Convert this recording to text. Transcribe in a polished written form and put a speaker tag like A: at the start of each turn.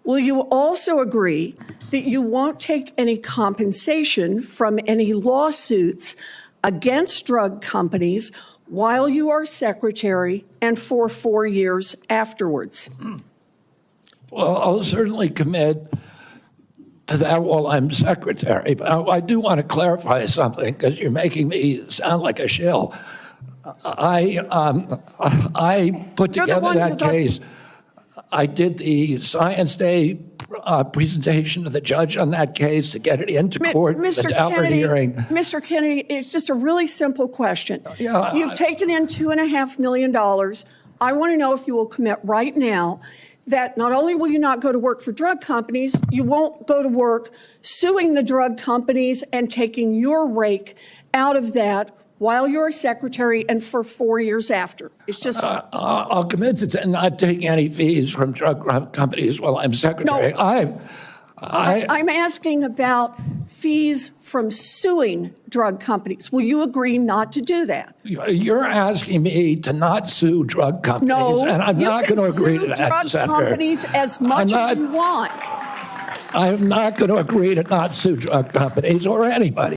A: Will you also agree that you won't take any compensation from any lawsuits against drug companies while you are secretary and for 4 years afterwards?
B: Well, I'll certainly commit to that while I'm secretary. But I do want to clarify something because you're making me sound like a shill. I put together that case. I did the Science Day presentation to the judge on that case to get it into court.
A: Mr. Kennedy, hearing. Mr. Kennedy, it's just a really simple question.
B: Yeah,
A: You've taken in $2.5 million. I want to know if you will commit right now that not only will you not go to work for drug companies, you won't go to work suing the drug companies and taking your rake out of that while you're a secretary and for 4 years after. It's just...
B: I'll commit to not taking any fees from drug companies while I'm secretary.
A: No, I'm asking about fees from suing drug companies. Will you agree not to do that?
B: You're asking me to not sue drug companies,
A: no,
B: and I'm not going to agree to that,
A: drug
B: Senator.
A: Companies as much as you want.
B: I'm not going to agree to not sue drug companies or anybody.